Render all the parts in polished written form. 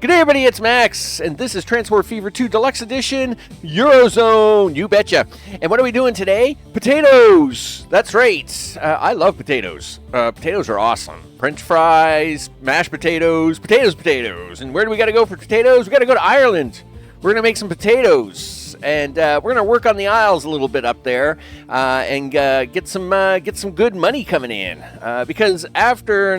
Good day, everybody, it's Max, and this is Transport Fever 2 Deluxe Edition, Eurozone, you betcha. And what are we doing today? Potatoes! That's right, I love potatoes. Potatoes are awesome. French fries, mashed potatoes, potatoes. And where do we gotta go for potatoes? We gotta go to Ireland. We're gonna make some potatoes, and we're gonna work on the aisles a little bit up there, and get some good money coming in. Because after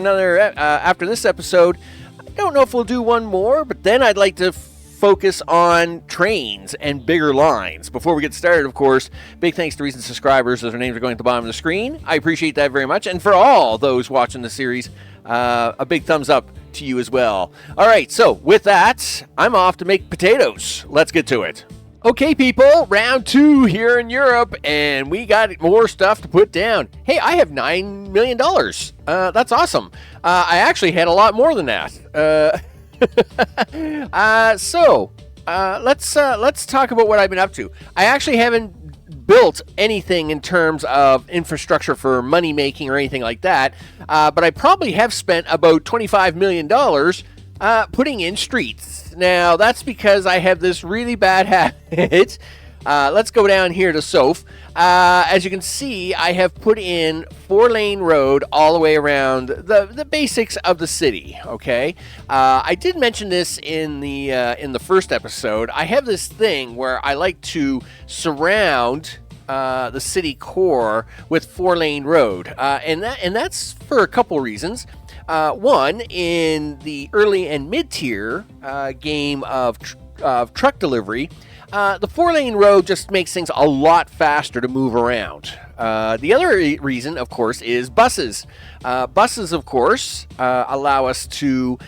this episode, I don't know if we'll do one more, but then I'd like to focus on trains and bigger lines. Before we get started, of course, big thanks to recent subscribers. Their names are going at the bottom of the screen. I appreciate that very much. And for all those watching the series, a big thumbs up to you as well. All right, so with that, I'm off to make potatoes. Let's get to it. Okay, people, round 2 here in Europe, and we got more stuff to put down. Hey, I have $9 million. That's awesome. I actually had a lot more than that. Let's talk about what I've been up to. I actually haven't built anything in terms of infrastructure for money making or anything like that, but I probably have spent about $25 million putting in streets. Now, that's because I have this really bad habit. Let's go down here to Soph. As you can see, I have put in 4-lane road all the way around the basics of the city, okay? I did mention this in the first episode. I have this thing where I like to surround the city core with 4-lane road, and that's for a couple reasons. One, in the early and mid-tier game of truck delivery, the 4-lane road just makes things a lot faster to move around. The other reason, of course, is buses. Buses, of course, allow us to,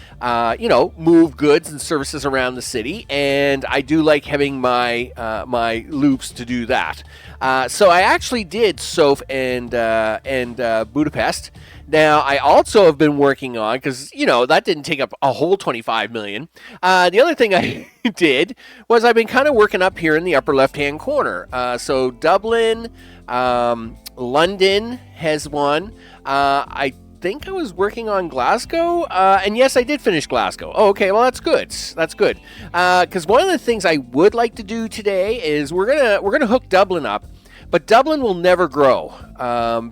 move goods and services around the city, and I do like having my my loops to do that. So I actually did Soph and Budapest. Now, I also have been working on, because, that didn't take up a whole 25 million. The other thing I did was I've been kind of working up here in the upper left-hand corner. So Dublin, London has one. I think I was working on Glasgow, and yes, I did finish Glasgow. Oh, okay, well, that's good. That's good. Because one of the things I would like to do today is we're gonna hook Dublin up. But Dublin will never grow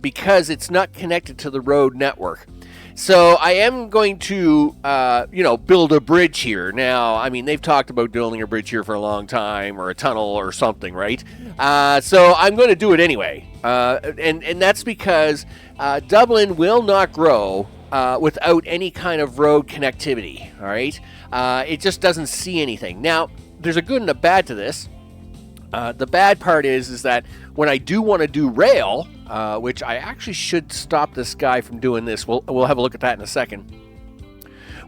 because it's not connected to the road network. So I am going to, build a bridge here. Now, I mean, they've talked about building a bridge here for a long time, or a tunnel or something, right? So I'm going to do it anyway. And that's because Dublin will not grow without any kind of road connectivity, all right? It just doesn't see anything. Now, there's a good and a bad to this. The bad part is that when I do want to do rail, which I actually should stop this guy from doing this. We'll have a look at that in a second.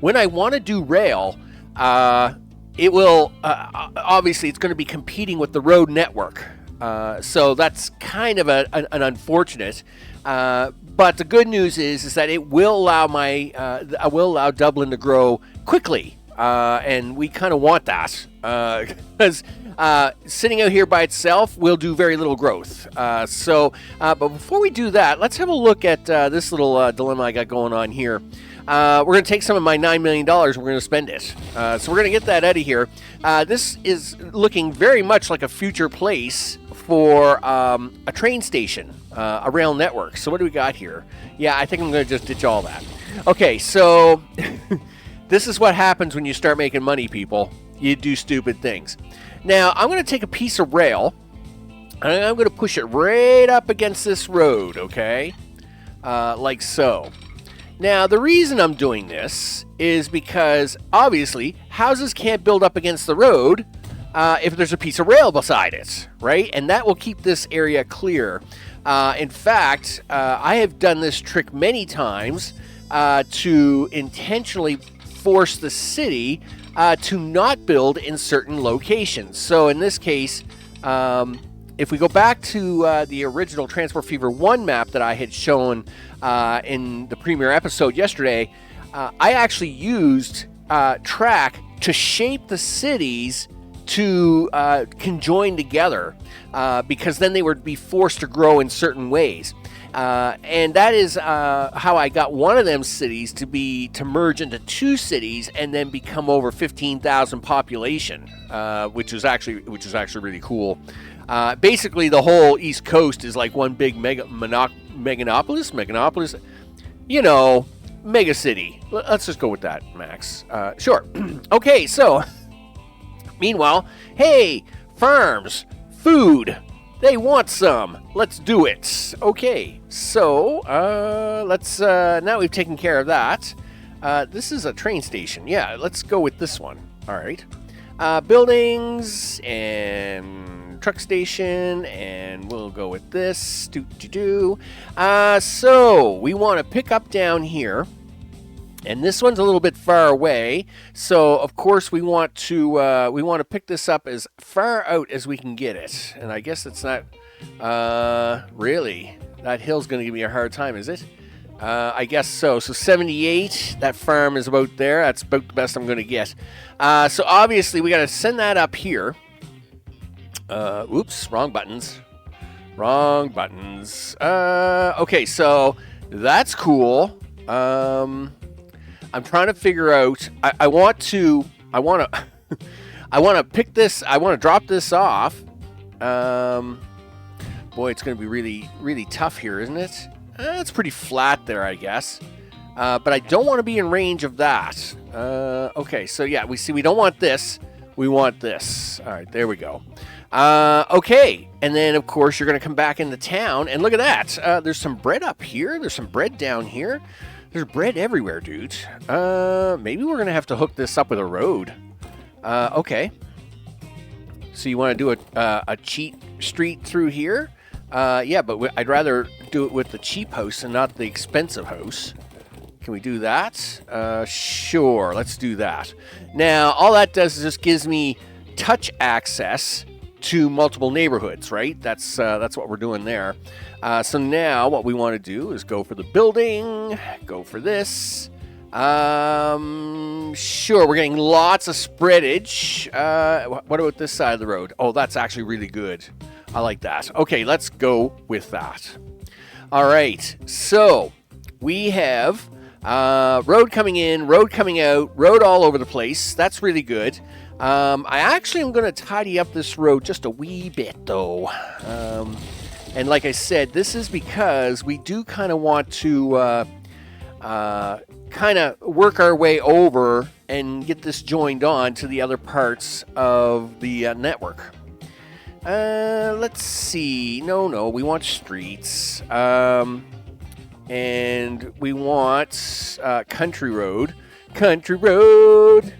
When I want to do rail, it will obviously it's going to be competing with the road network. So that's kind of an unfortunate. But the good news is that it will allow Dublin to grow quickly, and we kind of want that because. Sitting out here by itself will do very little growth. But before we do that, let's have a look at this little dilemma I got going on here. We're going to take some of my $9 million and we're going to spend it. So we're going to get that out of here. This is looking very much like a future place for a train station, a rail network. So what do we got here? Yeah, I think I'm going to just ditch all that. Okay, so this is what happens when you start making money, people. You do stupid things. Now, I'm going to take a piece of rail, and I'm going to push it right up against this road, okay? Like so. Now, the reason I'm doing this is because, obviously, houses can't build up against the road if there's a piece of rail beside it, right? And that will keep this area clear. In fact, I have done this trick many times to intentionally force the city to not build in certain locations. So in this case, if we go back to the original Transport Fever 1 map that I had shown in the premiere episode yesterday, I actually used track to shape the cities to conjoin together because then they would be forced to grow in certain ways. And that is how I got one of them cities to merge into 2 cities and then become over 15,000 population, which is actually really cool. Basically, the whole East Coast is like one big meganopolis, mega city. Let's just go with that, Max. Sure. Okay, so meanwhile, hey, farms, food. They want some. Let's do it. Okay, so let's. Now we've taken care of that. This is a train station. Yeah, let's go with this one. All right. Buildings and truck station, and we'll go with this. So we want to pick up down here. And this one's a little bit far away, so of course we want to pick this up as far out as we can get it. And I guess it's not really. That hill's going to give me a hard time, is it? I guess so. So 78. That farm is about there. That's about the best I'm going to get. So obviously we got to send that up here. Oops, wrong buttons. Okay, so that's cool. I'm trying to figure out. I want to pick this. I want to drop this off. Boy, it's going to be really, really tough here, isn't it? It's pretty flat there, I guess. But I don't want to be in range of that. Okay, so yeah, we don't want this. We want this. All right, there we go. Okay, and then of course you're going to come back into town, and look at that. There's some bread up here. There's some bread down here. There's bread everywhere, dude. Maybe we're going to have to hook this up with a road. Okay. So you want to do a cheat street through here? Yeah, but I'd rather do it with the cheap house and not the expensive house. Can we do that? Sure, let's do that. Now, all that does is just gives me touch access to multiple neighborhoods, right? That's what we're doing there. So now what we want to do is go for the building, go for this. Sure, we're getting lots of spreadage. What about this side of the road? Oh, that's actually really good. I like that. Okay, let's go with that. All right, so we have road coming in, road coming out, road all over the place. That's really good. I actually am going to tidy up this road just a wee bit, though. And like I said, this is because we do kind of want to kind of work our way over and get this joined on to the other parts of the network. Let's see. No, we want streets. And we want country road. Country road,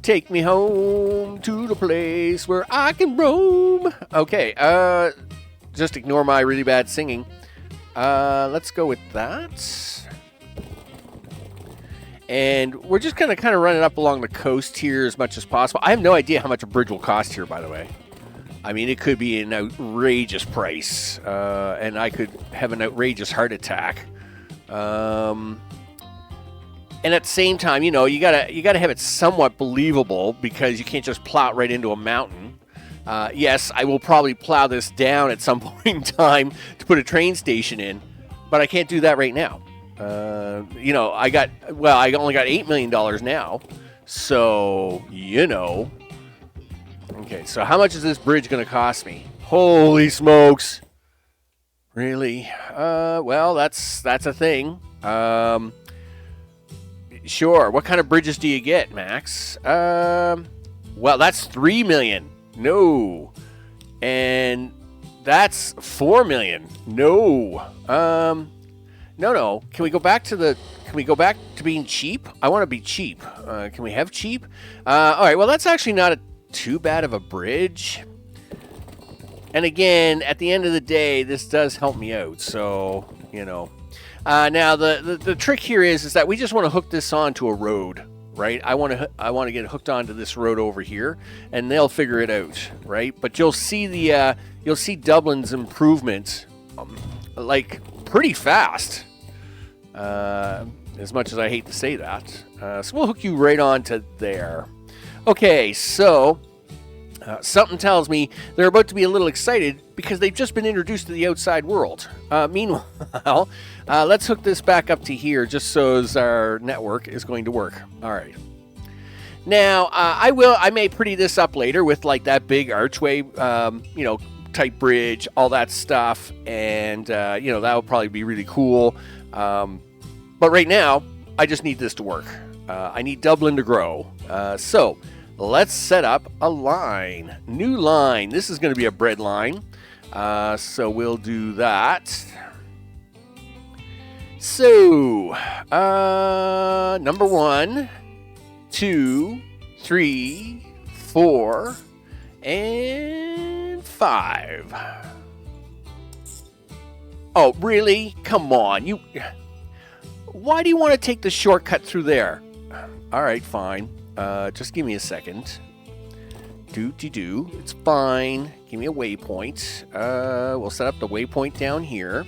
take me home to the place where I can roam. Okay, just ignore my really bad singing. Let's go with that. And we're just going to kind of run it up along the coast here as much as possible. I have no idea how much a bridge will cost here, by the way. I mean, it could be an outrageous price, and I could have an outrageous heart attack. And at the same time, you gotta have it somewhat believable, because you can't just plow it right into a mountain. Yes, I will probably plow this down at some point in time to put a train station in, but I can't do that right now. I only got $8 million now, so Okay, so how much is this bridge going to cost me? Holy smokes! Really? Well, that's a thing. Sure. What kind of bridges do you get, Max? Well, that's $3 million. No. And that's $4 million. No. No. Can we go back to being cheap? I want to be cheap. Can we have cheap? All right. Well, that's actually not too bad of a bridge. And again, at the end of the day, this does help me out. So, now the trick here is that we just want to hook this onto a road, right? I want to get hooked onto this road over here, and they'll figure it out, right? But you'll see Dublin's improvement, like pretty fast. As much as I hate to say that, so we'll hook you right on to there. Okay, so Something tells me they're about to be a little excited because they've just been introduced to the outside world. Meanwhile, let's hook this back up to here just so as our network is going to work. All right. Now, I may pretty this up later with like that big archway, type bridge, all that stuff. And, that will probably be really cool. But right now, I just need this to work. I need Dublin to grow. So let's set up a line. New line. This is going to be a bread line. So we'll do that. So, number 1, 2, 3, 4, and 5. Oh, really? Come on. Why do you want to take the shortcut through there? All right, fine. Just give me a second. Do. It's fine. Give me a waypoint. We'll set up the waypoint down here.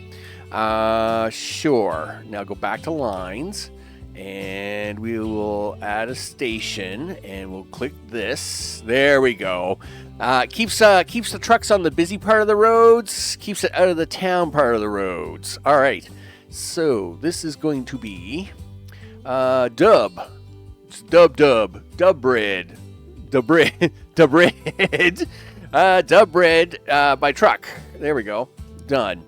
Sure. Now go back to lines. And we will add a station. And we'll click this. There we go. Keeps the trucks on the busy part of the roads. Keeps it out of the town part of the roads. All right. So this is going to be dub. It's dub bread. Dub bread by truck. There we go. Done.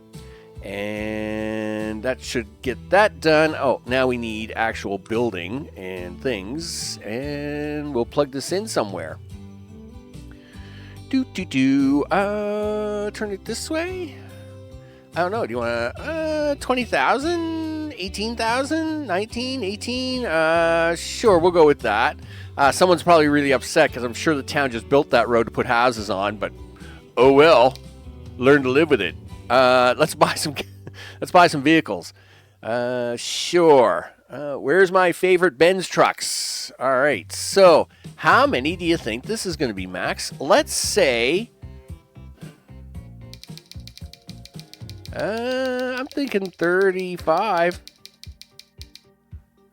And that should get that done. Oh, now we need actual building and things. And we'll plug this in somewhere. Turn it this way. I don't know. Do you want 20,000, 18,000, 19, 18? Sure, we'll go with that. Someone's probably really upset because I'm sure the town just built that road to put houses on. But oh well, learn to live with it. Let's buy some. Let's buy some vehicles. Sure. Where's my favorite Benz trucks? All right. So how many do you think this is going to be, Max? Let's say. I'm thinking 35.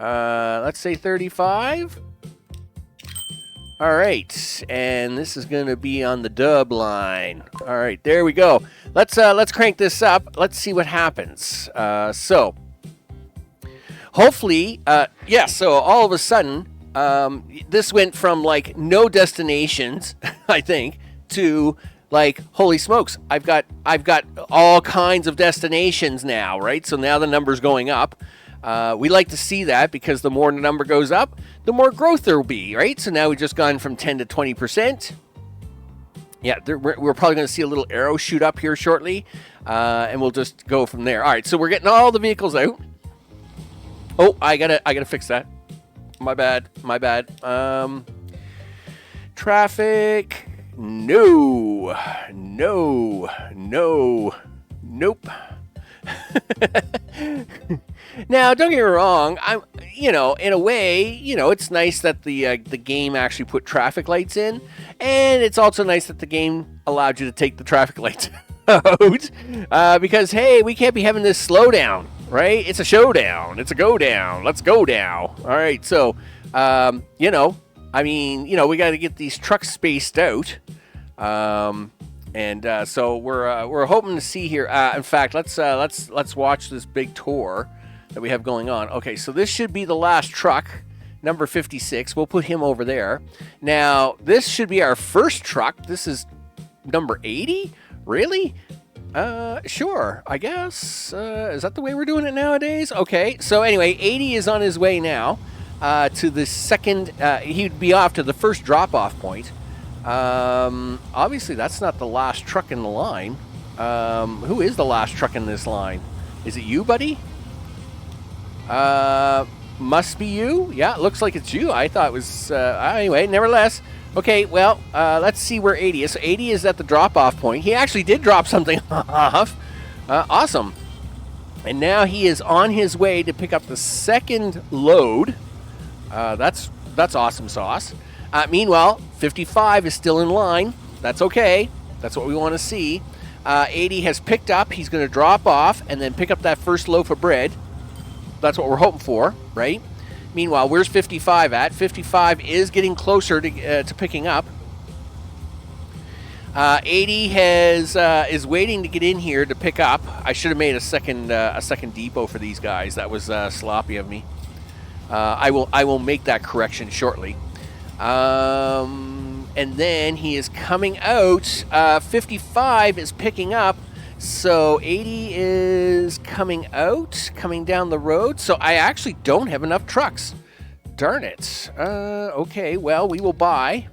Let's say 35. All right, and this is going to be on the dub line. All right, there we go. Let's crank this up. Let's see what happens. So hopefully, So all of a sudden, this went from like no destinations, I think, to like, holy smokes, I've got all kinds of destinations now, right? So now the number's going up. We like to see that because the more the number goes up, the more growth there will be, right? So now we've just gone from 10 to 20%. Yeah, we're probably going to see a little arrow shoot up here shortly, and we'll just go from there. All right, so we're getting all the vehicles out. Oh, I gotta fix that. My bad. Traffic. No. Nope. Now, don't get me wrong. In a way, it's nice that the game actually put traffic lights in, and it's also nice that the game allowed you to take the traffic lights out, because hey, we can't be having this slowdown, right? It's a showdown. It's a go down. Let's go down. All right, so we got to get these trucks spaced out. So we're hoping to see here. In fact, let's watch this big tour that we have going on. Okay, so this should be the last truck, number 56. We'll put him over there. Now, this should be our first truck. This is number 80? Really? Sure, I guess. Is that the way we're doing it nowadays? Okay, so anyway, 80 is on his way now to the second. He'd be off to the first drop-off point. Obviously, that's not the last truck in the line. Who is the last truck in this line? Is it you, buddy? Must be you. Yeah, it looks like it's you. I thought it was. Anyway, nevertheless. Okay, well, let's see where 80 is. So 80 is at the drop-off point. He actually did drop something off. Awesome. And now he is on his way to pick up the second load. That's awesome sauce. Meanwhile, 55 is still in line. That's okay. That's what we want to see. 80 has picked up. He's going to drop off and then pick up that first loaf of bread. That's what we're hoping for, right? Meanwhile, where's 55 at? 55 is getting closer to picking up. 80 is waiting to get in here to pick up. I should have made a second depot for these guys. That was sloppy of me. I will make that correction shortly. And then he is coming out. 55 is picking up. So 80 is coming out, coming down the road. So I actually don't have enough trucks. Darn it. Okay, well, we will buy.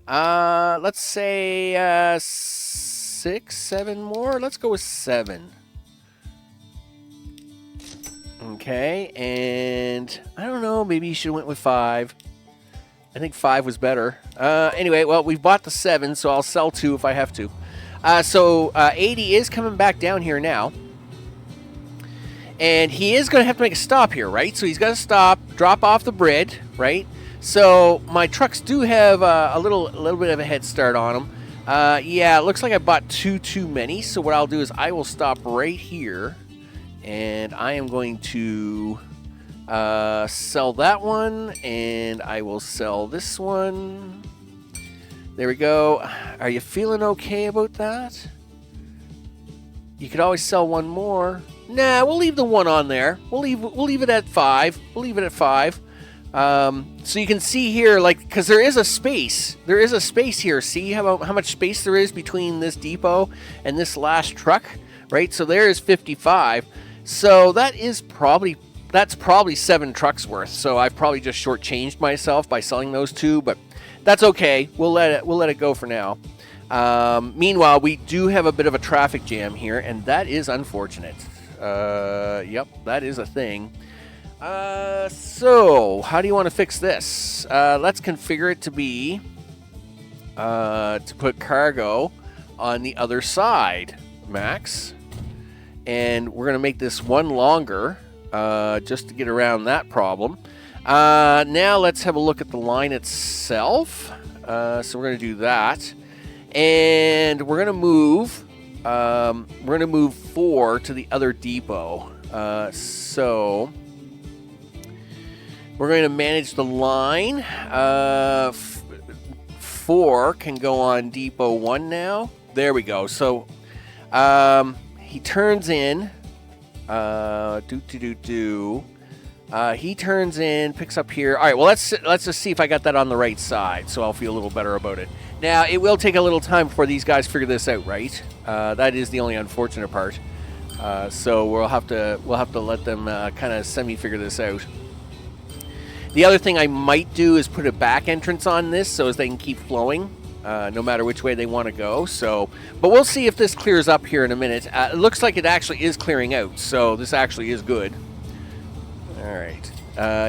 Let's say 6, 7 more. Let's go with 7. Okay, and I don't know, maybe you should have went with 5. I think 5 was better. Anyway, well, we've bought the 7, so I'll sell 2 if I have to. So 80 is coming back down here now. And he is going to have to make a stop here, right? So he's got to stop, drop off the bread, right? So my trucks do have a little bit of a head start on them. Yeah, it looks like I bought 2 too many. So what I'll do is I will stop right here. And I am going to sell that one. And I will sell this one. There we go. Are you feeling okay about that? You could always sell one more. Nah, we'll leave the one on there. We'll leave it at 5. We'll leave it at 5. So you can see here, like, because there is a space. There is a space here. See how much space there is between this depot and this last truck, right? So there is 55. So that's probably 7 trucks worth. So I've probably just shortchanged myself by selling those 2, but that's okay. We'll let it go for now. Meanwhile, we do have a bit of a traffic jam here, and that is unfortunate. Yep, that is a thing. So how do you want to fix this? Let's configure it to be to put cargo on the other side, Max. And we're going to make this one longer just to get around that problem. Now let's have a look at the line itself. So we're going to do that. And we're going to move 4 to the other depot. So we're going to manage the line. 4 can go on depot 1 now. There we go. So he turns in. He turns in, picks up here. All right, well, let's just see if I got that on the right side, so I'll feel a little better about it. Now, it will take a little time before these guys figure this out, right? That is the only unfortunate part. So we'll have to let them kind of semi-figure this out. The other thing I might do is put a back entrance on this so as they can keep flowing, no matter which way they want to go. So, but we'll see if this clears up here in a minute. It looks like it actually is clearing out, so this actually is good. All right.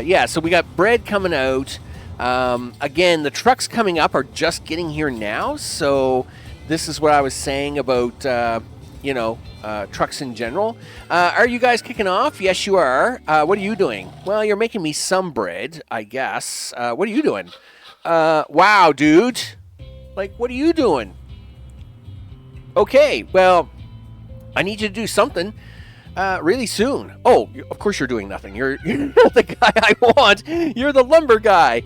Yeah, so we got bread coming out. Again, the trucks coming up are just getting here now, so this is what I was saying about, trucks in general. Are you guys kicking off? Yes, you are. What are you doing? Well, you're making me some bread, I guess. What are you doing? Wow, dude. Like, what are you doing? Okay, well, I need you to do something. Really soon. Oh, of course you're doing nothing. You're not the guy I want. You're the lumber guy.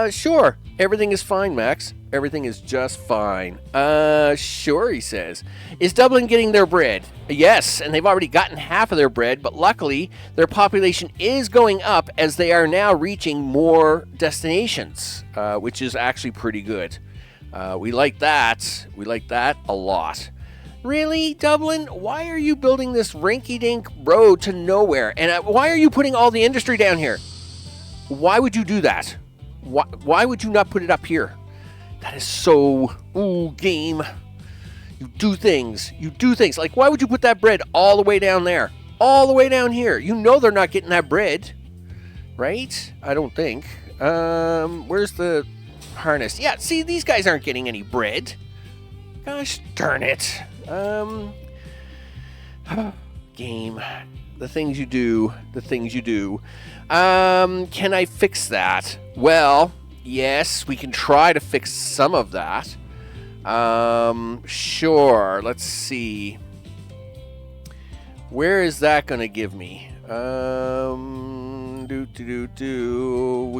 Sure. Everything is fine, Max. Everything is just fine. Sure, he says. Is Dublin getting their bread? Yes, and they've already gotten half of their bread, but luckily their population is going up as they are now reaching more destinations, which is actually pretty good. We like that. We like that a lot. Really, Dublin? Why are you building this rinky-dink road to nowhere? And why are you putting all the industry down here? Why would you do that? Why would you not put it up here? That is so... Ooh, game. You do things. You do things. Like, why would you put that bread all the way down there? All the way down here. You know they're not getting that bread. Right? I don't think. Where's the harness? Yeah, see, these guys aren't getting any bread. Gosh darn it. Game. The things you do. The things you do. Can I fix that? Well, yes, we can try to fix some of that. Sure. Let's see. Where is that going to give me? We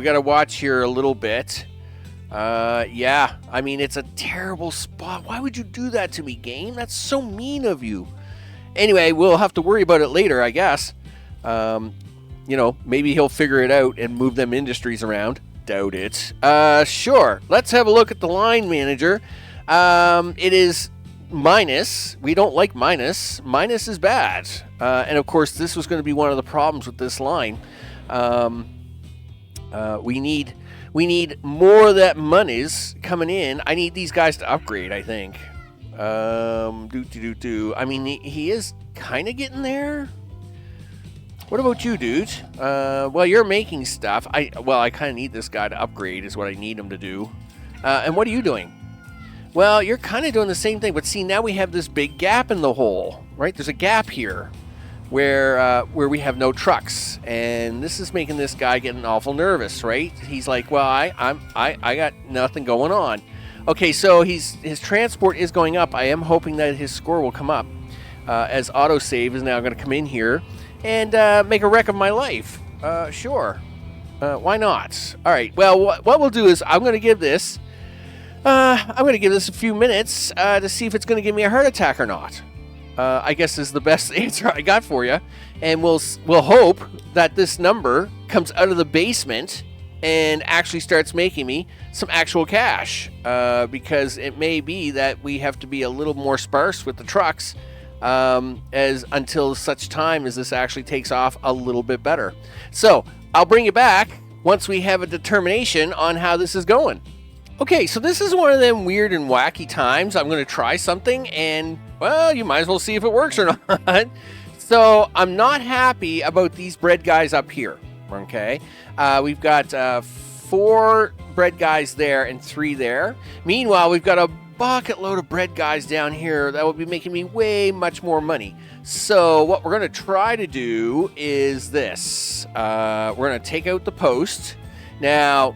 got to watch here a little bit. Yeah, I mean, it's a terrible spot. Why would you do that to me, game? That's so mean of you. Anyway, we'll have to worry about it later, I guess. Maybe he'll figure it out and move them industries around. Doubt it. Sure. Let's have a look at the line manager. It is minus. We don't like minus. Minus is bad. And of course, this was going to be one of the problems with this line. We need more of that money's coming in. I need these guys to upgrade, I think. I mean, he is kind of getting there. What about you, dude? Well, you're making stuff. I kind of need this guy to upgrade is what I need him to do. And what are you doing? Well, you're kind of doing the same thing, but see, now we have this big gap in the hole, right? There's a gap here where we have no trucks, and this is making this guy getting awful nervous, right? He's like, well, I got nothing going on. Okay, so his transport is going up. I am hoping that his score will come up, as autosave is now going to come in here and make a wreck of my life. Sure. Why not? All right. Well, what we'll do is I'm going to give this a few minutes to see if it's going to give me a heart attack or not. I guess is the best answer I got for you. And we'll hope that this number comes out of the basement and actually starts making me some actual cash. Because it may be that we have to be a little more sparse with the trucks until such time as this actually takes off a little bit better. So I'll bring you back once we have a determination on how this is going. Okay, so this is one of them weird and wacky times. I'm going to try something, and, well, you might as well see if it works or not. So I'm not happy about these bread guys up here, okay? We've got 4 bread guys there and 3 there. Meanwhile, we've got a bucket load of bread guys down here that will be making me way much more money. So what we're going to try to do is this. We're going to take out the post. Now,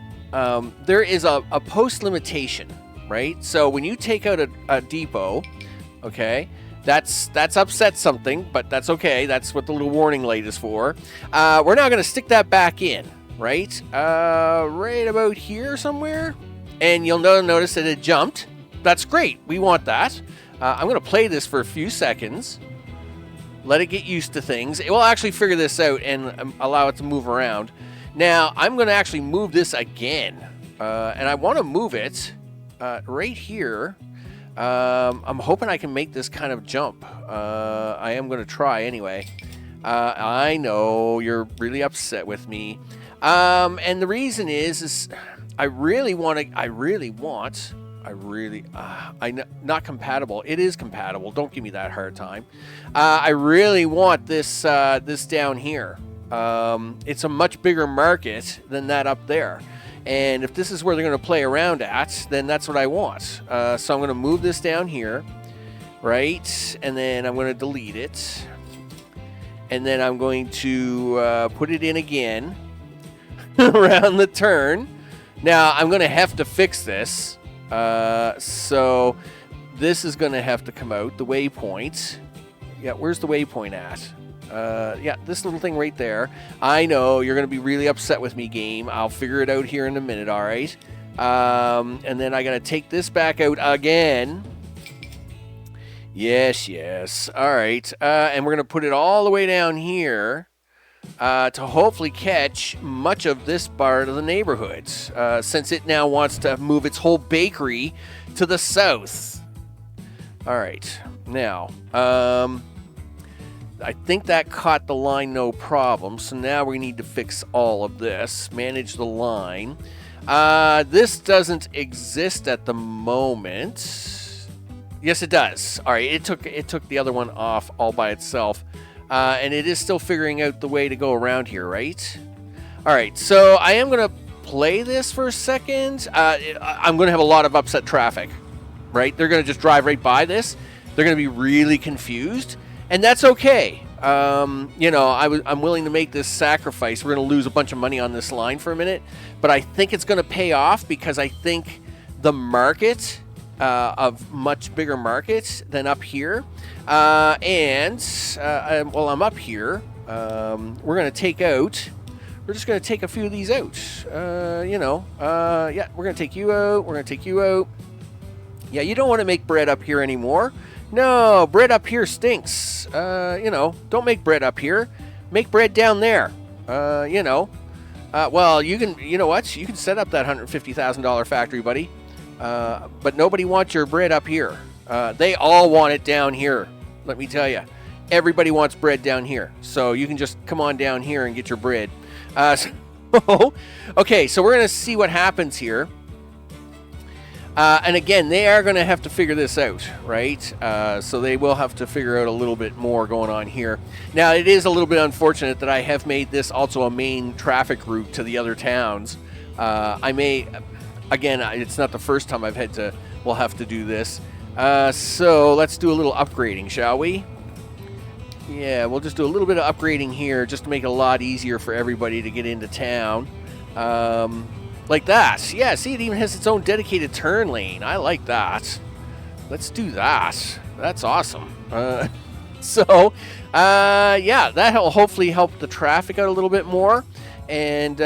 there is a post limitation, right? So when you take out a depot, okay, that's upset something, but that's okay. That's what the little warning light is for. We're now going to stick that back in, right? Right about here somewhere. And you'll notice that it jumped. That's great. We want that. I'm going to play this for a few seconds. Let it get used to things. It will actually figure this out and allow it to move around. Now, I'm going to actually move this again. And I want to move it right here. I'm hoping I can make this kind of jump. I am going to try anyway. I know you're really upset with me. And the reason is not compatible. It is compatible. Don't give me that hard time. I really want this down here. It's a much bigger market than that up there. And if this is where they're going to play around at, then that's what I want. So I'm going to move this down here, right? And then I'm going to delete it. And then I'm going to put it in again around the turn. Now, I'm going to have to fix this. So this is going to have to come out, the waypoint. Yeah, where's the waypoint at? Yeah, this little thing right there. I know you're going to be really upset with me, game. I'll figure it out here in a minute, all right? And then I got to take this back out again. Yes. All right. And we're going to put it all the way down here to hopefully catch much of this part of the neighborhood, since it now wants to move its whole bakery to the south. All right. Now, I think that caught the line no problem. So now we need to fix all of this. Manage the line. This doesn't exist at the moment. Yes, it does. All right, it took the other one off all by itself. And it is still figuring out the way to go around here, right? All right, so I am going to play this for a second. I'm going to have a lot of upset traffic, right? They're going to just drive right by this. They're going to be really confused. And that's okay. I'm willing to make this sacrifice. We're going to lose a bunch of money on this line for a minute, but I think it's going to pay off because I think the market of much bigger markets than up here, while I'm up here, we're going to take out we're just going to take a few of these out. Yeah, we're going to take you out. We're going to take you out. Yeah, you don't want to make bread up here anymore. No, bread up here stinks. Don't make bread up here. Make bread down there. Well, you can, you know what? You can set up that $150,000 factory, buddy. But nobody wants your bread up here. They all want it down here. Let me tell you. Everybody wants bread down here. So you can just come on down here and get your bread. Okay, so we're going to see what happens here. And again, they are going to have to figure this out, right? So they will have to figure out a little bit more going on here. Now, it is a little bit unfortunate that I have made this also a main traffic route to the other towns. Again, it's not the first time we'll have to do this. So let's do a little upgrading, shall we? Yeah, we'll just do a little bit of upgrading here just to make it a lot easier for everybody to get into town. Like that. Yeah, see, it even has its own dedicated turn lane. I like that. Let's do that. That's awesome. Yeah, that'll hopefully help the traffic out a little bit more. And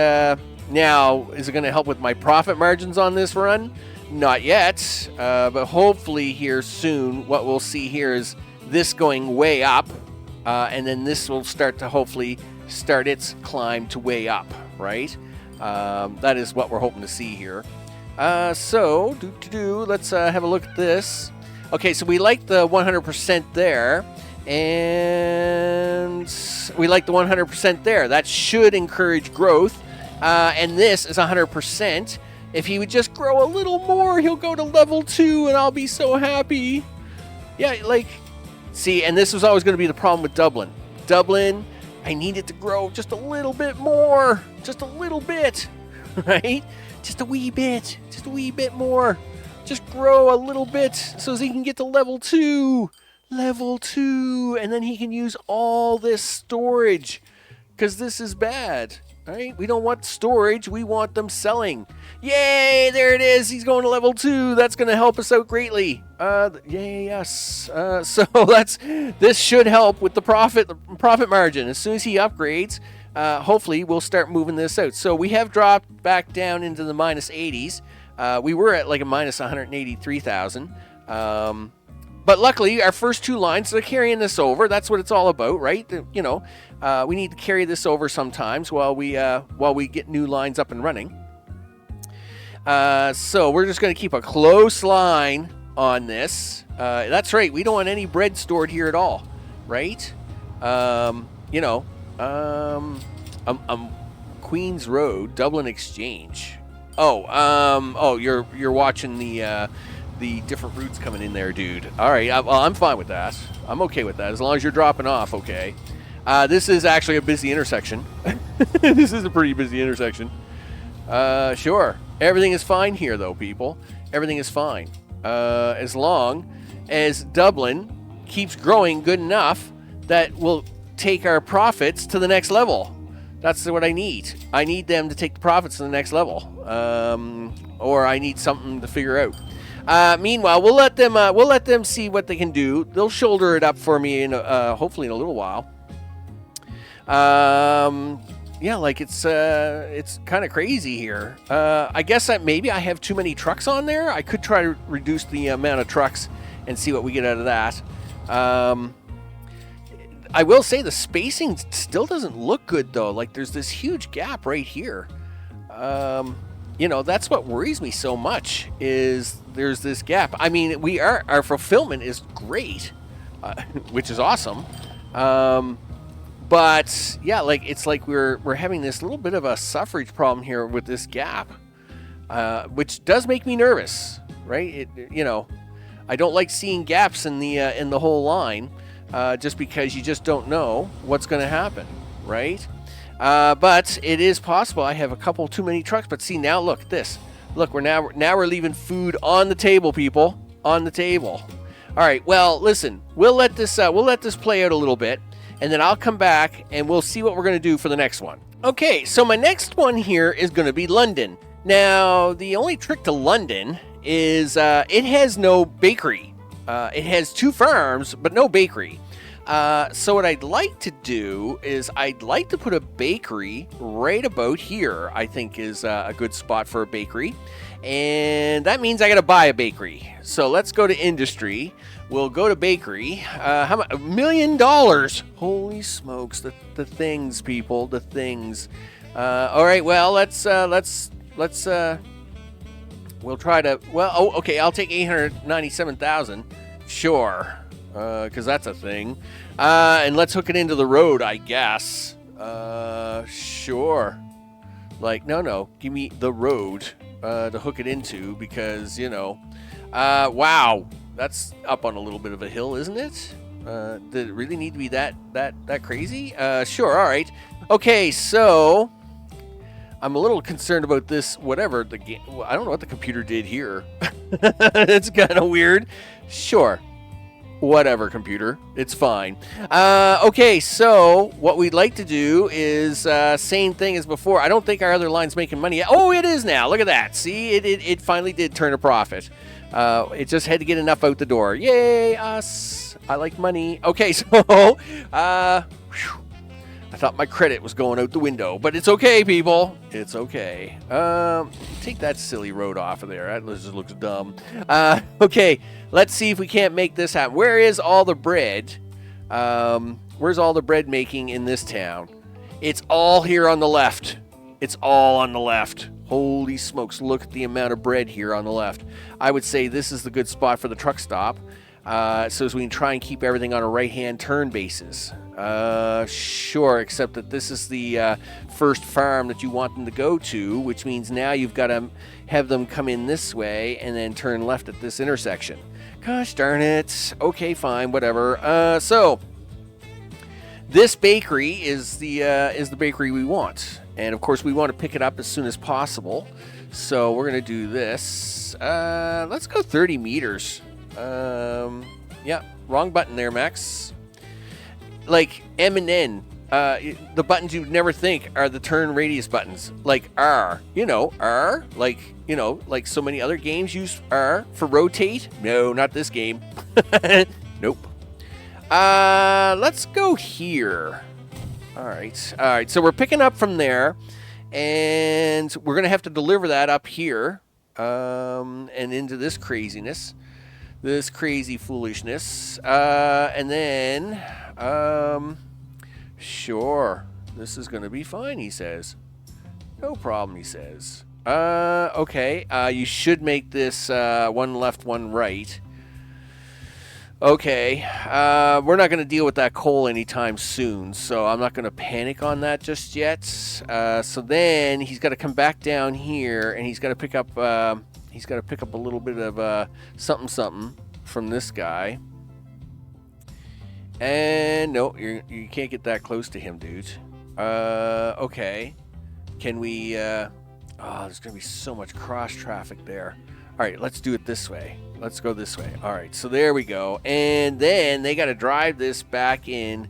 now, is it going to help with my profit margins on this run? Not yet, but hopefully here soon, what we'll see here is this going way up, and then this will start to hopefully start its climb to way up, right? That is what we're hoping to see here. Let's have a look at this. Okay, so we like the 100% there, and we like the 100% there. That should encourage growth, and this is 100%. If he would just grow a little more, he'll go to level 2, and I'll be so happy. Yeah, see, and this was always going to be the problem with Dublin. Dublin, I need it to grow just a little bit more. Just a little bit, right? Just a wee bit more. Just grow a little bit so he can get to level 2. Level 2, and then he can use all this storage, because this is bad. Right? We don't want storage. We want them selling. Yay! There it is. He's going to level 2. That's going to help us out greatly. Yes. This should help with the profit margin. As soon as he upgrades, hopefully we'll start moving this out. So we have dropped back down into the minus 80s. We were at like a minus 183,000. But luckily, our first two lines, they're carrying this over. That's what it's all about, right? We need to carry this over sometimes while we get new lines up and running. So we're just going to keep a close line on this. That's right. We don't want any bread stored here at all, right? Queens Road, Dublin Exchange. You're watching the different routes coming in there, dude. All right, I'm fine with that. I'm okay with that, as long as you're dropping off, okay. This is actually a busy intersection. This is a pretty busy intersection. Sure. Everything is fine here, though, people. Everything is fine. As long as Dublin keeps growing good enough that will take our profits to the next level. That's what I need. I need them to take the profits to the next level. Or I need something to figure out. Meanwhile, we'll let them see what they can do. They'll shoulder it up for me hopefully in a little while. It's kind of crazy here. I guess that maybe I have too many trucks on there. I could try to reduce the amount of trucks and see what we get out of that. I will say the spacing still doesn't look good though. Like there's this huge gap right here. That's what worries me so much is there's this gap. I mean, our fulfillment is great, which is awesome. But yeah, it's like we're having this little bit of a suffrage problem here with this gap, which does make me nervous, right? I don't like seeing gaps in the whole line, just because you just don't know what's going to happen, right? But it is possible. I have a couple too many trucks. But see now, look at this. Look, we're leaving food on the table, people, on the table. All right. Well, listen, we'll let this play out a little bit. And then I'll come back and we'll see what we're going to do for the next one. Okay, so my next one here is going to be London. Now, the only trick to London is it has no bakery. It has 2 farms, but no bakery. So what I'd like to do is I'd like to put a bakery right about here. I think is a good spot for a bakery. And that means I got to buy a bakery. So let's go to industry. We'll go to bakery. How much? $1 million. Holy smokes. The things, people. The things. All right. Well, let's we'll try to, okay. I'll take 897,000. Sure. Because that's a thing. And let's hook it into the road, I guess. Sure. Like, no. Give me the road to hook it into because, wow. That's up on a little bit of a hill, isn't it? Did it really need to be that crazy? Sure, all right. Okay, so I'm a little concerned about this, whatever. I don't know what the computer did here. It's kind of weird. Sure. Whatever, computer. It's fine. Okay, so what we'd like to do is same thing as before. I don't think our other line's making money yet. Oh, it is now. Look at that. See, it finally did turn a profit. It just had to get enough out the door. Yay, us. I like money. Okay, so I thought my credit was going out the window, but it's okay, people. It's okay. Take that silly road off of there. That just looks dumb. Okay, let's see if we can't make this happen. Where is all the bread? Where's all the bread making in this town? It's all here on the left. It's all on the left. Holy smokes, look at the amount of bread here on the left. I would say this is the good spot for the truck stop. So as we can try and keep everything on a right-hand turn basis. Sure, except that this is the first farm that you want them to go to, which means now you've got to have them come in this way and then turn left at this intersection. Gosh darn it. Okay, fine, whatever. So this bakery is the bakery we want. And of course we want to pick it up as soon as possible. So we're going to do this. Let's go 30 meters. Yeah, wrong button there, Max. Like M and N, the buttons you'd never think are the turn radius buttons. Like R, R, like so many other games use R for rotate. No, not this game. Nope. Let's go here. All right. So we're picking up from there, and we're gonna have to deliver that up here, and into this craziness. This crazy foolishness. And then, sure, this is going to be fine, he says. No problem, he says. Okay, you should make this one left, one right. Okay, we're not going to deal with that coal anytime soon, so I'm not going to panic on that just yet. So then he's got to come back down here, and he's got to pick up... he's got to pick up a little bit of something from this guy. And no, you can't get that close to him, dude. Okay. Can we... there's going to be so much cross traffic there. All right, let's do it this way. Let's go this way. All right, so there we go. And then they got to drive this back in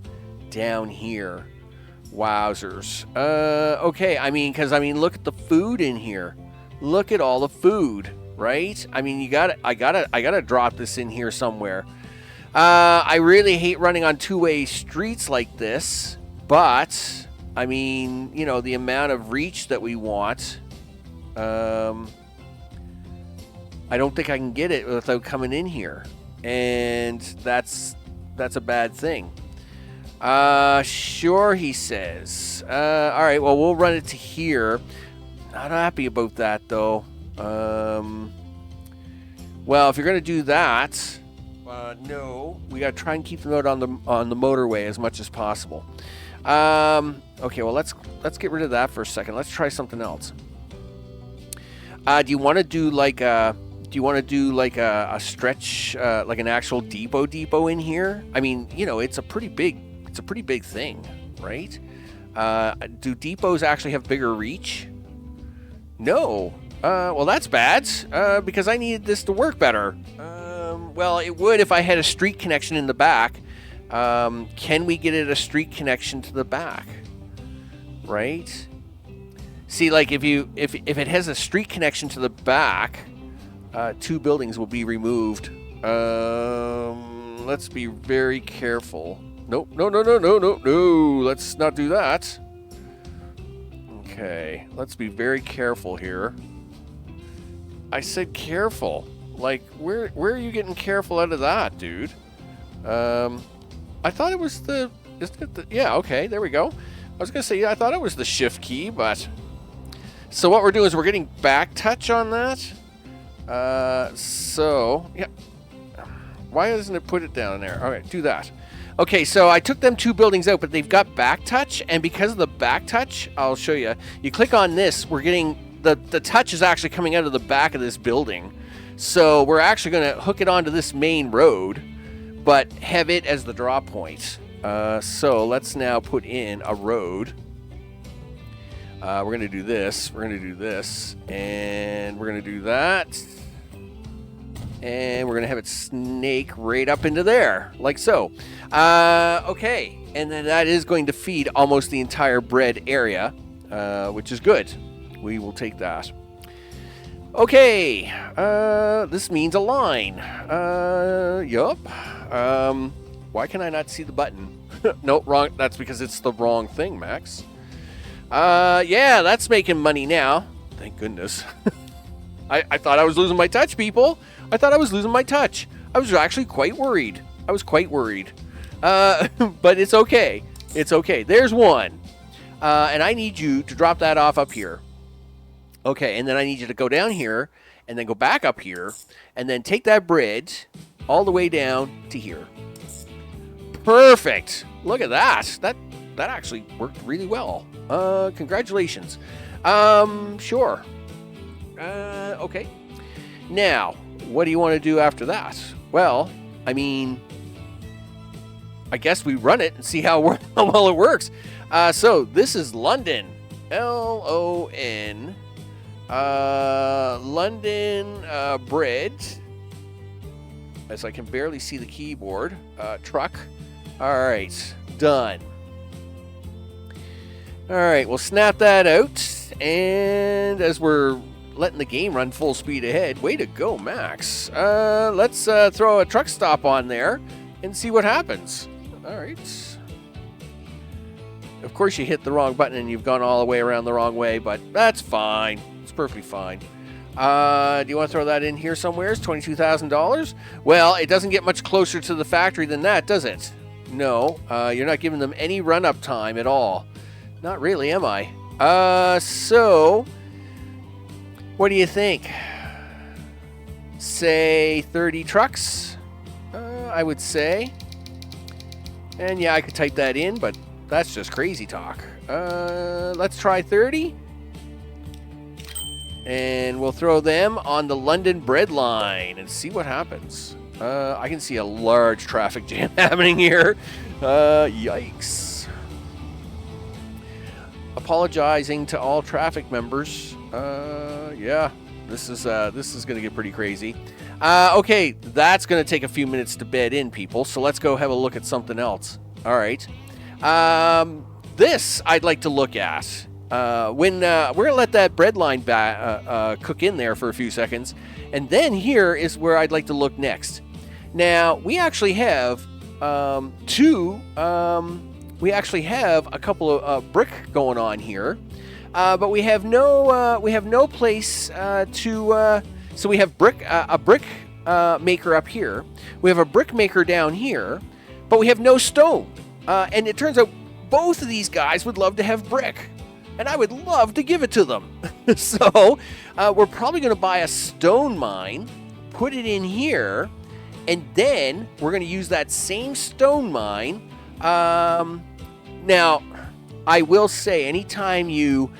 down here. Wowzers. Okay, because look at the food in here. Look at all the food. Right? I gotta drop this in here somewhere. I really hate running on two-way streets like this, but the amount of reach that we want, I don't think I can get it without coming in here, and that's a bad thing. Sure, he says. All right, well, we'll run it to here. Not happy about that, though. Well, if you're going to do that, no, we got to try and keep them out on the motorway as much as possible. Okay, well, let's get rid of that for a second. Let's try something else. Do you want to do like a stretch, like an actual depot in here? It's a pretty big thing, right? Do depots actually have bigger reach? No. Well, that's bad, because I needed this to work better. Well, it would if I had a street connection in the back. Can we get it a street connection to the back? Right? See, like, if it has a street connection to the back, 2 buildings will be removed. Let's be very careful. Nope. No. Let's not do that. Okay. Let's be very careful here. I said careful. Like, where are you getting careful out of that, dude? I thought it was the... Isn't it the... Yeah, okay. There we go. I was going to say, yeah, I thought it was the shift key, but... So what we're doing is we're getting back touch on that. So, yeah. Why doesn't it put it down there? All right, do that. Okay, so I took them 2 buildings out, but they've got back touch, and because of the back touch, I'll show you. You click on this, we're getting... The touch is actually coming out of the back of this building. So we're actually going to hook it onto this main road, but have it as the draw point. So let's now put in a road. We're going to do this. We're going to do this. And we're going to do that. And we're going to have it snake right up into there, like so. Okay. And then that is going to feed almost the entire bread area, which is good. We will take that. Okay. This means a line. Yup. Why can I not see the button? No, wrong. That's because it's the wrong thing, Max. Yeah, that's making money now. Thank goodness. I thought I was losing my touch, people. I thought I was losing my touch. I was actually quite worried. I was quite worried. But it's okay. It's okay. There's one. And I need you to drop that off up here. Okay, and then I need you to go down here and then go back up here and then take that bridge all the way down to here. Perfect. Look at that. That actually worked really well. Congratulations. Sure. Okay. Now, what do you want to do after that? Well, I mean, I guess we run it and see how well it works. So this is London. Lon. London bread. As I can barely see the keyboard. Truck. All right. Done. All right. We'll snap that out. And as we're letting the game run full speed ahead, way to go, Max. Let's throw a truck stop on there and see what happens. All right. Of course, you hit the wrong button and you've gone all the way around the wrong way, but that's fine. It's perfectly fine. Do you want to throw that in here somewhere? It's $22,000. Well, it doesn't get much closer to the factory than that, does it? No, you're not giving them any run-up time at all. Not really, am I? So, what do you think? Say 30 trucks, I would say. And yeah, I could type that in, but that's just crazy talk. Let's try 30. And we'll throw them on the London bread line and see what happens. I can see a large traffic jam happening here. Yikes. Apologizing to all traffic members. Yeah, this is going to get pretty crazy. Okay, that's going to take a few minutes to bed in, people. So let's go have a look at something else. All right. This I'd like to look at. When we're going to let that bread line cook in there for a few seconds. And then here is where I'd like to look next. Now, we actually have we actually have a couple of brick going on here. But we have no place to. So we have a brick maker up here. We have a brick maker down here, but we have no stone. And it turns out both of these guys would love to have brick, and I would love to give it to them. So we're probably going to buy a stone mine, put it in here, and then we're going to use that same stone mine. Now, I will say, anytime you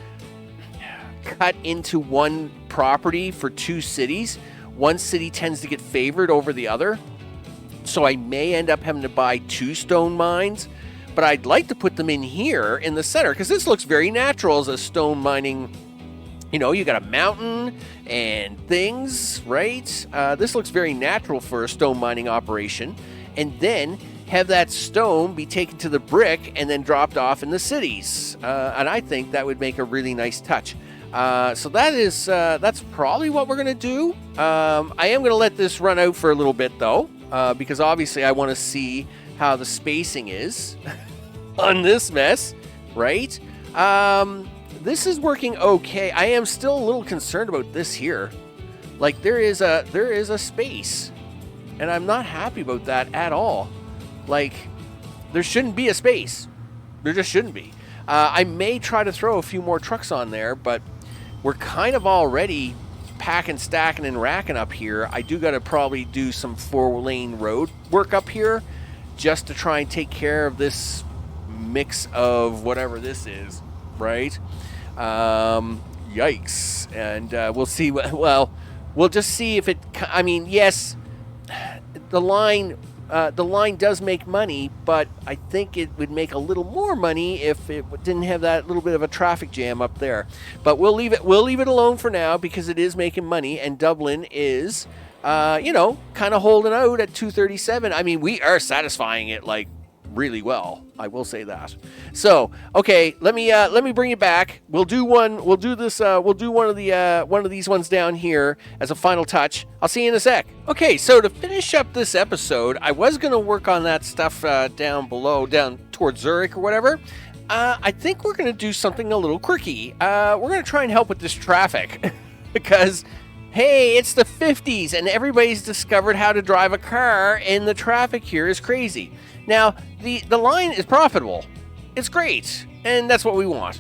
cut into one property for two cities, one city tends to get favored over the other. So I may end up having to buy two stone mines, but I'd like to put them in here in the center because this looks very natural as a stone mining. You know, you got a mountain and things, right? This looks very natural for a stone mining operation. And then have that stone be taken to the brick and then dropped off in the cities. And I think that would make a really nice touch. So that's probably what we're going to do. I am going to let this run out for a little bit, though, because obviously I want to see how the spacing is on this mess, right? This is working okay. I am still a little concerned about this here. Like there is a space, and I'm not happy about that at all. Like there shouldn't be a space. There just shouldn't be. I may try to throw a few more trucks on there, but we're kind of already packing, stacking, and racking up here. I do got to probably do some 4-lane road work up here just to try and take care of this mix of whatever this is, right? Yikes. And we'll see. Well, we'll just see if it... I mean, yes, the line does make money, but I think it would make a little more money if it didn't have that little bit of a traffic jam up there. But we'll leave it alone for now because it is making money, and Dublin is, kind of holding out at 237. I mean, we are satisfying it like really well. I will say that. So, okay, let me bring it back. We'll do one. We'll do this. We'll do one of these ones down here as a final touch. I'll see you in a sec. Okay, so to finish up this episode, I was gonna work on that stuff down below, down towards Zurich or whatever. I think we're gonna do something a little quirky. We're gonna try and help with this traffic because, hey, it's the 50s and everybody's discovered how to drive a car, and the traffic here is crazy. Now, the line is profitable. It's great, and that's what we want.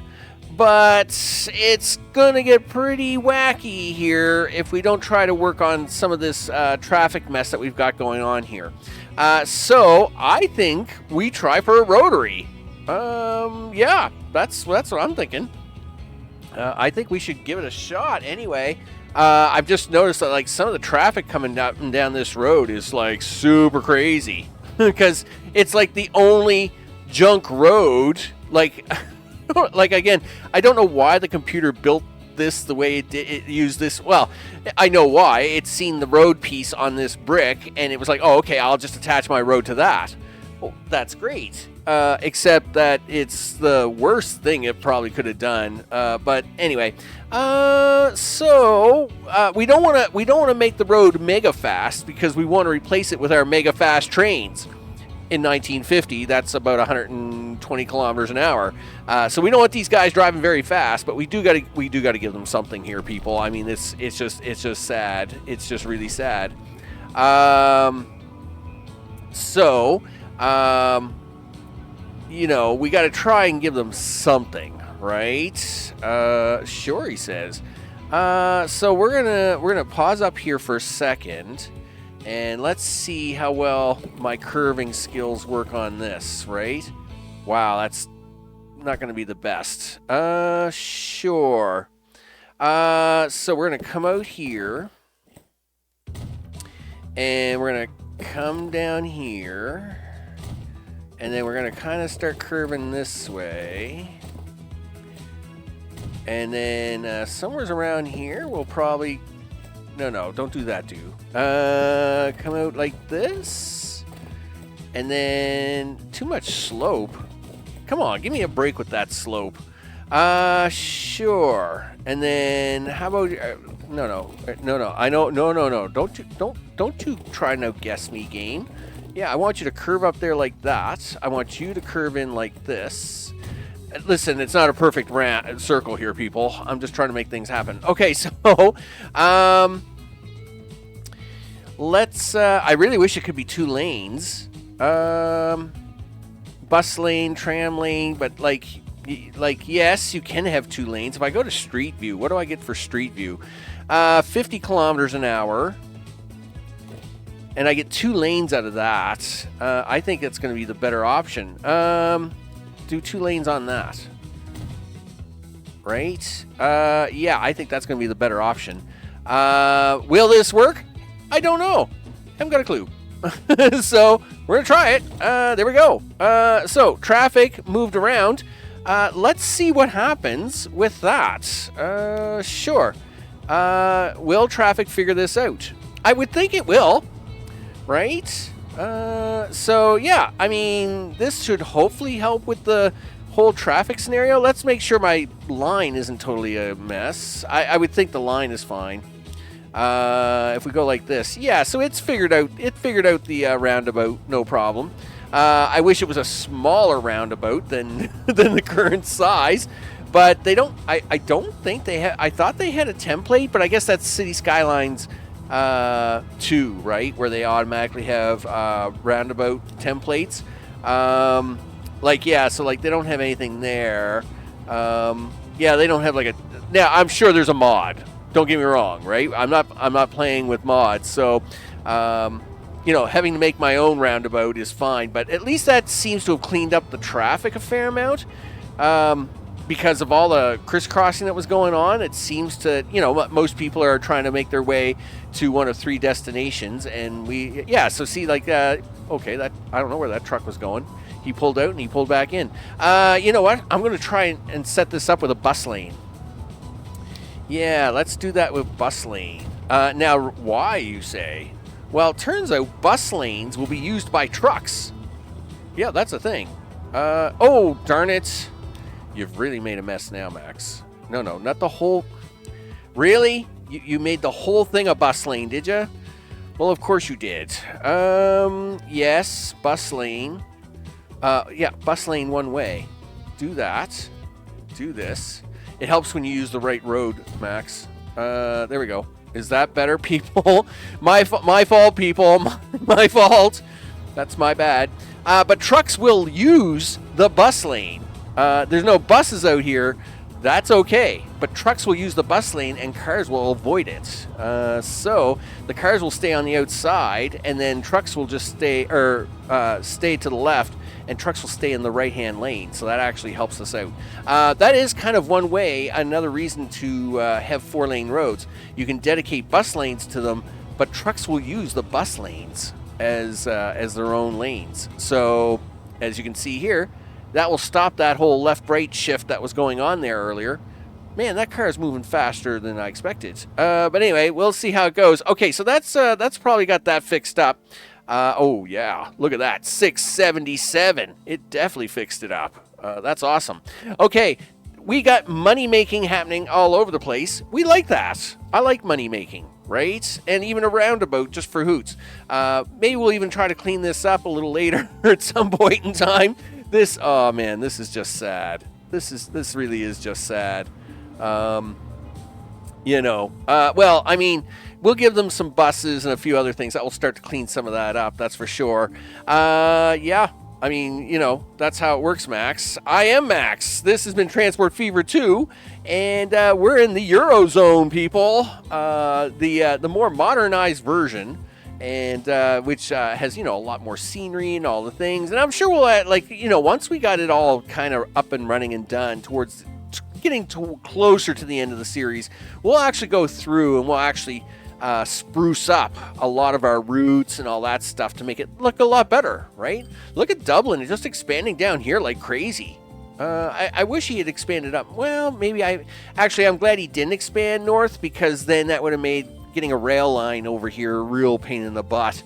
But it's going to get pretty wacky here if we don't try to work on some of this traffic mess that we've got going on here. So I think we try for a rotary. Yeah, that's what I'm thinking. I think we should give it a shot anyway. I've just noticed that like some of the traffic coming up and down this road is like super crazy. Because it's like the only junk road, like again, I don't know why the computer built this the way it did. It used this. Well, I know why. It's seen the road piece on this brick, and it was like, oh, okay, I'll just attach my road to that. Well, that's great. Except that it's the worst thing it probably could have done. But anyway, so we don't want to make the road mega fast because we want to replace it with our mega fast trains. In 1950, that's about 120 kilometers an hour. So we don't want these guys driving very fast, but we do got to give them something here, people. I mean, it's just sad. It's just really sad. We got to try and give them something, right? Sure, he says. So we're gonna pause up here for a second, and let's see how well my curving skills work on this, right? Wow, that's not gonna be the best. Sure. So we're gonna come out here, and we're gonna come down here. And then we're going to kind of start curving this way. And then somewhere around here, we'll probably... No, don't do that, dude. Come out like this. And then too much slope. Come on, give me a break with that slope. Sure. And then how about... No. I know. No. Don't you try and outguess me, game. Yeah, I want you to curve up there like that. I want you to curve in like this. Listen, it's not a perfect circle here, people. I'm just trying to make things happen. Okay, so let's. I really wish it could be 2 lanes. Bus lane, tram lane, but like yes, you can have 2 lanes. If I go to Street View, what do I get for Street View? 50 kilometers an hour. And I get 2 lanes out of that. I think that's going to be the better option. Do 2 lanes on that. Right? Yeah, I think that's going to be the better option. Will this work? I don't know. Haven't got a clue. So, we're going to try it. There we go. So, traffic moved around. Let's see what happens with that. Sure. Will traffic figure this out? I would think it will. Right? So, yeah, I mean, this should hopefully help with the whole traffic scenario. Let's make sure my line isn't totally a mess. I would think the line is fine. If we go like this. Yeah, so it's figured out. It figured out the roundabout, no problem. I wish it was a smaller roundabout than than the current size, but they don't. I don't think they have. I thought they had a template, but I guess that's City Skylines 2, right, where they automatically have roundabout templates. So like they don't have anything there. Yeah, they don't have like a. Now I'm sure there's a mod. Don't get me wrong, right? I'm not playing with mods, so having to make my own roundabout is fine. But at least that seems to have cleaned up the traffic a fair amount, because of all the crisscrossing that was going on. It seems to, most people are trying to make their way to one of 3 destinations, and so see, like, okay, that I don't know where that truck was going. He pulled out and he pulled back in. You know what? I'm going to try and set this up with a bus lane. Yeah, let's do that with bus lane. Now, why, you say? Well, it turns out bus lanes will be used by trucks. Yeah, that's a thing. Oh, darn it. You've really made a mess now, Max. No, not the whole... Really? You made the whole thing a bus lane, did you? Well, of course you did. Yes, bus lane. Yeah, bus lane one way. Do that. Do this. It helps when you use the right road, Max. There we go. Is that better, people? My fault, people. My fault. That's my bad. But trucks will use the bus lane. There's no buses out here. That's okay. But trucks will use the bus lane and cars will avoid it. So the cars will stay on the outside, and then trucks will just stay to the left, and trucks will stay in the right-hand lane. So that actually helps us out. That is kind of one way, another reason to have 4-lane roads. You can dedicate bus lanes to them, but trucks will use the bus lanes as their own lanes. So as you can see here, that will stop that whole left-right shift that was going on there earlier. Man, that car is moving faster than I expected. But anyway, we'll see how it goes. Okay, so that's probably got that fixed up. Oh, yeah. Look at that. 677. It definitely fixed it up. That's awesome. Okay, we got money making happening all over the place. We like that. I like money making, right? And even a roundabout just for hoots. Maybe we'll even try to clean this up a little later at some point in time. Oh man, this is just sad. This really is just sad. Well, I mean, we'll give them some buses and a few other things that will start to clean some of that up. That's for sure. Yeah. I mean, that's how it works, Max. I am Max. This has been Transport Fever 2, and we're in the Eurozone, people. The more modernized version, and which has, a lot more scenery and all the things. And I'm sure we'll, once we got it all kind of up and running and done towards getting closer to the end of the series, we'll actually go through and we'll actually spruce up a lot of our routes and all that stuff to make it look a lot better, right? Look at Dublin. It's just expanding down here like crazy. I wish he had expanded up. Well, maybe I'm glad he didn't expand north, because then that would have made getting a rail line over here a real pain in the butt.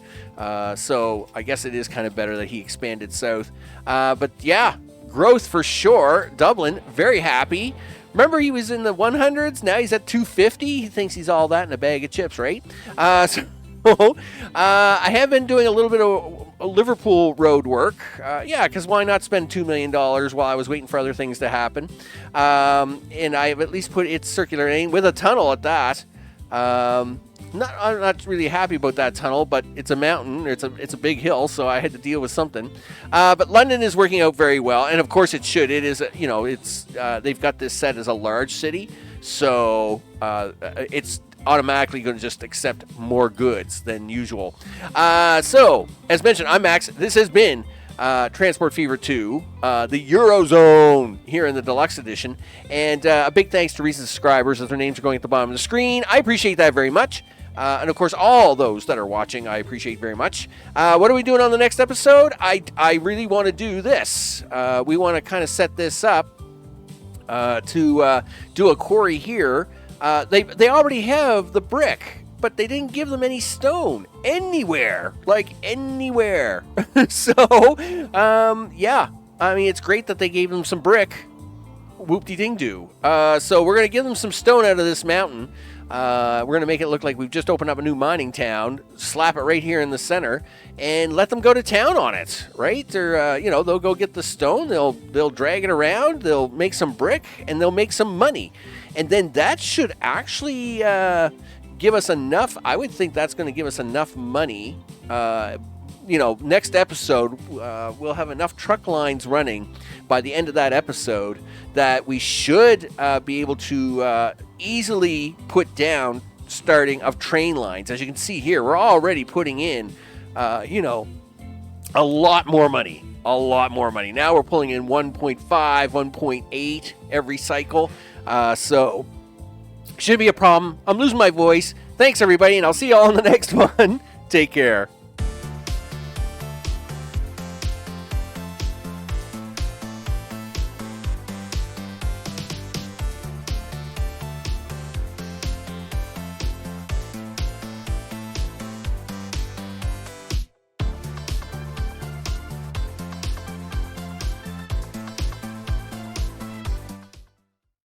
So I guess it is kind of better that he expanded south. But yeah, growth for sure. Dublin, very happy. Remember, he was in the 100s. Now he's at 250. He thinks he's all that in a bag of chips, right? I have been doing a little bit of Liverpool road work. Yeah, because why not spend $2 million while I was waiting for other things to happen? And I have at least put its circular lane with a tunnel at that. I'm not really happy about that tunnel, but it's a mountain. It's a big hill, so I had to deal with something. But London is working out very well, and of course it should. It is, they've got this set as a large city, so it's automatically going to just accept more goods than usual. So, as mentioned, I'm Max. This has been Transport Fever 2, the Eurozone here in the Deluxe Edition. And a big thanks to recent subscribers, as their names are going at the bottom of the screen. I appreciate that very much. And of course, all those that are watching, I appreciate very much. What are we doing on the next episode? I really want to do this. We want to kind of set this up to do a quarry here. They already have the brick, but they didn't give them any stone anywhere. So, yeah. I mean, it's great that they gave them some brick. Whoop-de-ding-doo. So we're going to give them some stone out of this mountain. We're going to make it look like we've just opened up a new mining town, slap it right here in the center, and let them go to town on it, right? Or, they'll go get the stone, they'll drag it around, they'll make some brick, and they'll make some money. And then that should actually give us enough. I would think that's going to give us enough money. Next episode, we'll have enough truck lines running by the end of that episode that we should be able to easily put down starting of train lines. As you can see here, we're already putting in, a lot more money. Now we're pulling in 1.5, 1.8 every cycle. So shouldn't be a problem. I'm losing my voice. Thanks, everybody, and I'll see you all in the next one. Take care.